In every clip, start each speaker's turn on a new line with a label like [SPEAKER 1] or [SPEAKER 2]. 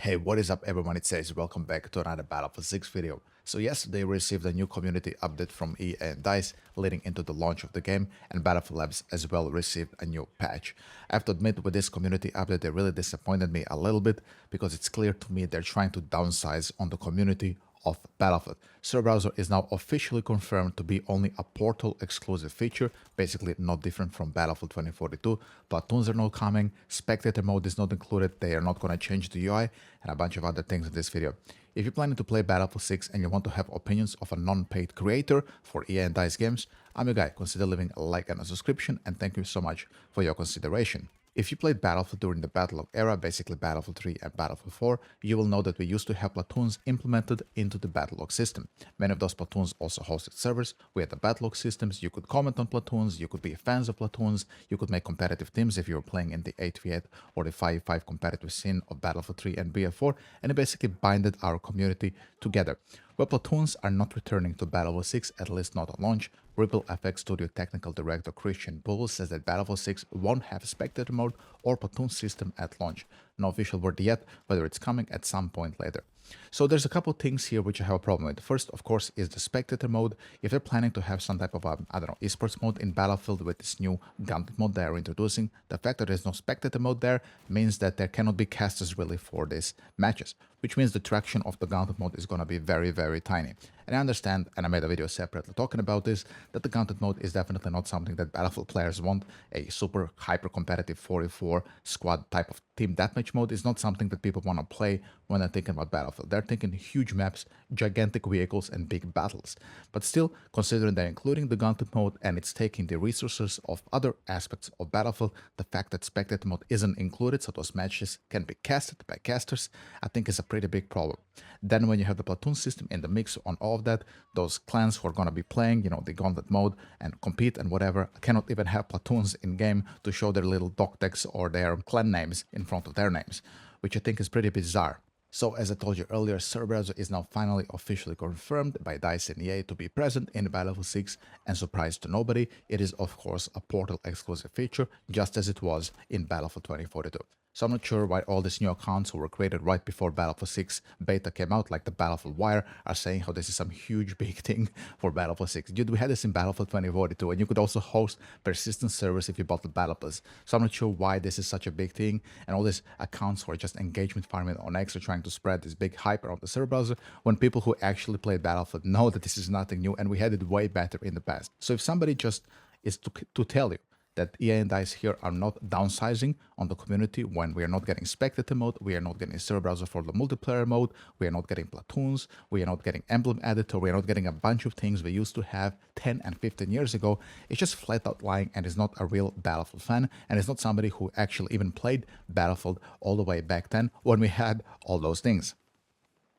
[SPEAKER 1] Hey, what is up everyone, it says welcome back to another Battlefield 6 video. So yesterday we received a new community update from EA and DICE leading into the launch of the game, and Battlefield Labs as well received a new patch. I have to admit, with this community update they really disappointed me a little bit because it's clear to me they're trying to downsize on the community of Battlefield. Server Browser is now officially confirmed to be only a Portal exclusive feature, basically not different from Battlefield 2042. Platoons are not coming, spectator mode is not included, they are not going to change the UI, and a bunch of other things in this video. If you're planning to play Battlefield 6 and you want to have opinions of a non-paid creator for EA and DICE games, I'm your guy. Consider leaving a like and a subscription, and thank you so much for your consideration. If you played Battlefield during the Battlelog era, basically Battlefield 3 and Battlefield 4, you will know that we used to have platoons implemented into the Battlelog system. Many of those platoons also hosted servers. We had the Battlelog systems, you could comment on platoons, you could be fans of platoons, you could make competitive teams if you were playing in the 8v8 or the 5v5 competitive scene of Battlefield 3 and BF4, and it basically binded our community together. Well, platoons are not returning to Battlefield 6, at least not at launch. Ripple FX Studio Technical Director Christian Bull says that Battlefield 6 won't have spectator mode or platoon system at launch. No official word yet, whether it's coming at some point later. So there's a couple things here which I have a problem with. First, of course, is the spectator mode. If they're planning to have some type of, esports mode in Battlefield with this new gauntlet mode they are introducing, the fact that there's no spectator mode there means that there cannot be casters really for these matches, which means the traction of the gauntlet mode is going to be very, very tiny. And I understand, and I made a video separately talking about this, that the gauntlet mode is definitely not something that Battlefield players want. A super hyper competitive 44 squad type of team deathmatch mode is not something that people want to play when they're thinking about Battlefield. They're thinking huge maps, gigantic vehicles, and big battles. But still, considering they're including the gauntlet mode and it's taking the resources of other aspects of Battlefield, the fact that spectator mode isn't included, so those matches can be casted by casters, I think is a pretty big problem. Then when you have the platoon system in the mix on all of that, those clans who are going to be playing, the gauntlet mode and compete and whatever, cannot even have platoons in game to show their little doc text or their clan names in front of their names, which I think is pretty bizarre. So as I told you earlier, Server Browser is now finally officially confirmed by DICE and EA to be present in Battlefield 6, and surprise to nobody, it is of course a Portal exclusive feature, just as it was in Battlefield 2042. So I'm not sure why all these new accounts who were created right before Battlefield 6 beta came out, like the Battlefield Wire, are saying how this is some huge big thing for Battlefield 6. Dude, we had this in Battlefield 2042, and you could also host persistent servers if you bought the Battle Pass. So I'm not sure why this is such a big thing, and all these accounts who are just engagement farming on X are trying to spread this big hype around the server browser, when people who actually played Battlefield know that this is nothing new, and we had it way better in the past. So if somebody just is to tell you that EA and DICE here are not downsizing on the community when we are not getting spectator mode, we are not getting server browser for the multiplayer mode, we are not getting platoons, we are not getting emblem editor, we are not getting a bunch of things we used to have 10 and 15 years ago. It's just flat out lying, and is not a real Battlefield fan, and is not somebody who actually even played Battlefield all the way back then when we had all those things.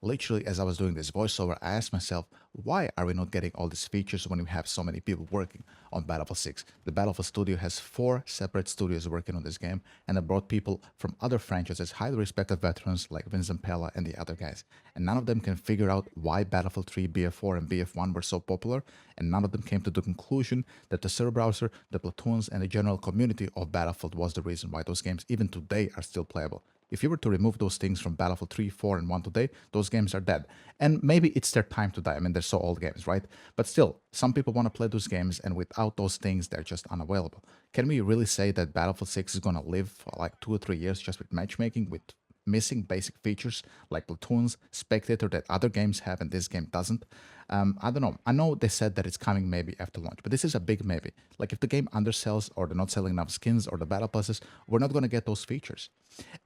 [SPEAKER 1] Literally, as I was doing this voiceover, I asked myself, why are we not getting all these features when we have so many people working on Battlefield 6? The Battlefield studio has 4 separate studios working on this game, and they brought people from other franchises, highly respected veterans like Vincent Pella and the other guys. And none of them can figure out why Battlefield 3, BF4, and BF1 were so popular, and none of them came to the conclusion that the server browser, the platoons, and the general community of Battlefield was the reason why those games, even today, are still playable. If you were to remove those things from Battlefield 3, 4, and 1 today, those games are dead. And maybe it's their time to die. I mean, they're so old games, right? But still, some people want to play those games, and without those things, they're just unavailable. Can we really say that Battlefield 6 is going to live for like 2 or 3 years just with matchmaking, with missing basic features like platoons, spectator that other games have and this game doesn't? I don't know. I know they said that it's coming maybe after launch, but this is a big maybe. Like if the game undersells, or they're not selling enough skins or the battle passes, we're not going to get those features.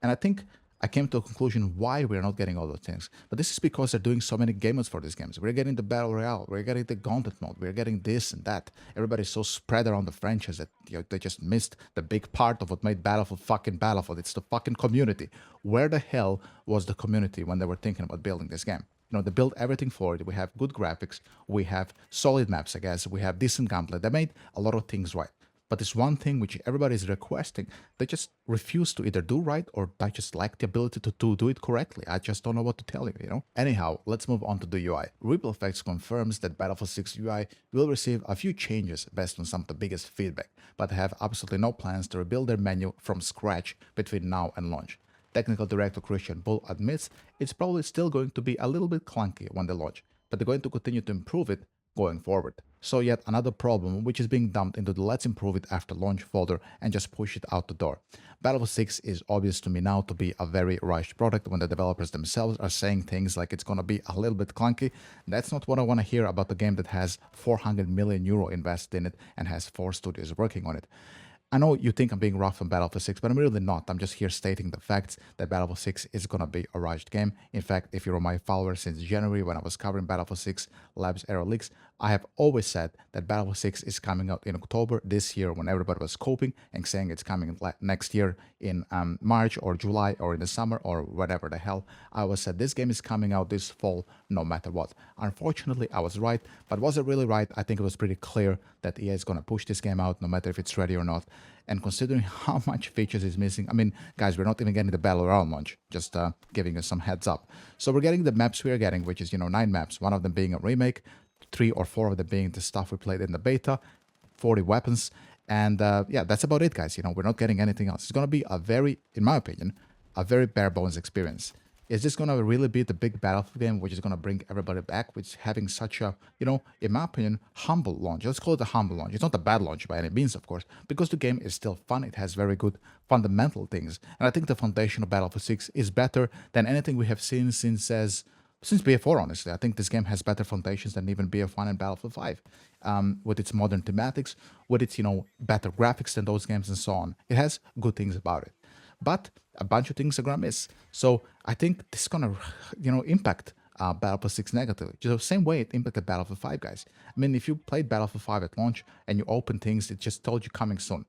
[SPEAKER 1] And I think I came to a conclusion why we're not getting all those things. But this is because they're doing so many game modes for these games. We're getting the Battle Royale, we're getting the Gauntlet mode, we're getting this and that. Everybody's so spread around the franchise that they just missed the big part of what made Battlefield fucking Battlefield. It's the fucking community. Where the hell was the community when they were thinking about building this game? They built everything for it. We have good graphics, we have solid maps, I guess, we have decent gameplay. They made a lot of things right. But this one thing which everybody is requesting, they just refuse to either do right, or they just lack the ability to do it correctly. I just don't know what to tell you, Anyhow, let's move on to the UI. Ripple Effects confirms that Battlefield 6 UI will receive a few changes based on some of the biggest feedback, but they have absolutely no plans to rebuild their menu from scratch between now and launch. Technical director Christian Bull admits it's probably still going to be a little bit clunky when they launch, but they're going to continue to improve it going forward. So yet another problem which is being dumped into the let's improve it after launch folder and just push it out the door. Battlefield 6 is obvious to me now to be a very rushed product when the developers themselves are saying things like it's going to be a little bit clunky. That's not what I want to hear about the game that has 400 million euro invested in it and has 4 studios working on it. I know you think I'm being rough on Battlefield 6, but I'm really not. I'm just here stating the facts that Battlefield 6 is going to be a rushed game. In fact, if you're my follower since January when I was covering Battlefield 6 Labs Era Leaks, I have always said that Battlefield 6 is coming out in October this year when everybody was scoping and saying it's coming next year in March or July or in the summer or whatever the hell. I always said this game is coming out this fall no matter what. Unfortunately, I was right, but was it really right? I think it was pretty clear that EA is going to push this game out no matter if it's ready or not. And considering how much features is missing, I mean, guys, we're not even getting the Battle Royale launch, just giving you some heads up. So we're getting the maps we're getting, which is, 9 maps, one of them being a remake, 3 or 4 of them being the stuff we played in the beta, 40 weapons, and yeah, that's about it, guys. We're not getting anything else. It's going to be a very, in my opinion, a very bare bones experience. Is this going to really be the big Battlefield game, which is going to bring everybody back, which is having such a, in my opinion, humble launch? Let's call it a humble launch. It's not a bad launch by any means, of course, because the game is still fun. It has very good fundamental things. And I think the foundation of Battlefield 6 is better than anything we have seen since BF4, honestly. I think this game has better foundations than even BF1 and Battlefield 5. With its modern thematics, with its, better graphics than those games and so on. It has good things about it. But a bunch of things are gonna miss. So I think this is gonna, impact Battlefield 6 negatively. Just the same way it impacted Battlefield 5, guys. I mean, if you played Battlefield 5 at launch and you open things, it just told you coming soon.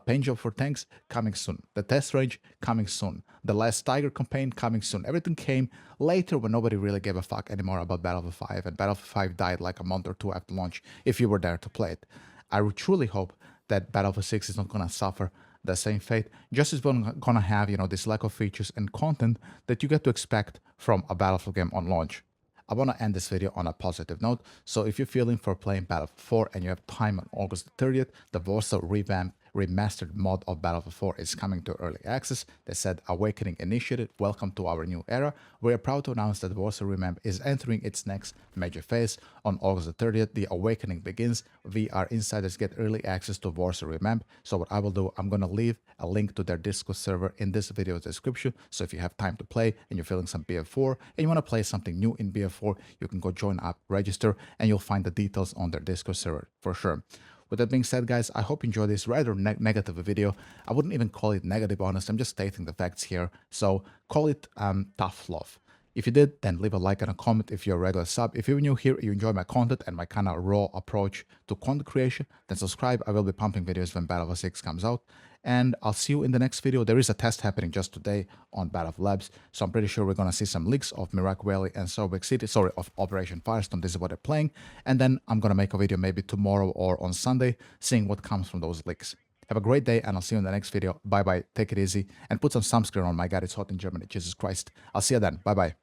[SPEAKER 1] Paint job for tanks coming soon. The test range coming soon. The last Tiger campaign coming soon. Everything came later when nobody really gave a fuck anymore about Battlefield 5, and Battlefield 5 died like a month or 2 after launch if you were there to play it. I truly hope that Battlefield 6 is not gonna suffer the same fate, just as gonna have, this lack of features and content that you get to expect from a Battlefield game on launch. I want to end this video on a positive note, so if you're feeling for playing Battlefield 4 and you have time on August 30th, the Warsaw revamped remastered mod of Battlefield 4 is coming to early access. They said Awakening initiated, welcome to our new era. We are proud to announce that Warsaw Revamp is entering its next major phase. On August the 30th, the Awakening begins. VR insiders get early access to Warsaw Revamp. So what I will do, I'm going to leave a link to their Discord server in this video's description. So if you have time to play and you're feeling some BF4 and you want to play something new in BF4, you can go join up, register, and you'll find the details on their Discord server for sure. With that being said, guys, I hope you enjoyed this rather negative video. I wouldn't even call it negative, honest. I'm just stating the facts here. So call it tough love. If you did, then leave a like and a comment if you're a regular sub. If you're new here, you enjoy my content and my kind of raw approach to content creation, then subscribe. I will be pumping videos when Battlefield 6 comes out. And I'll see you in the next video. There is a test happening just today on Battlefield Labs, so I'm pretty sure we're going to see some leaks of Mirac Valley and Sobek City, of Operation Firestorm. This is what they're playing. And then I'm going to make a video maybe tomorrow or on Sunday, seeing what comes from those leaks. Have a great day, and I'll see you in the next video. Bye-bye. Take it easy, and put some sunscreen on. My God, it's hot in Germany. Jesus Christ. I'll see you then. Bye-bye.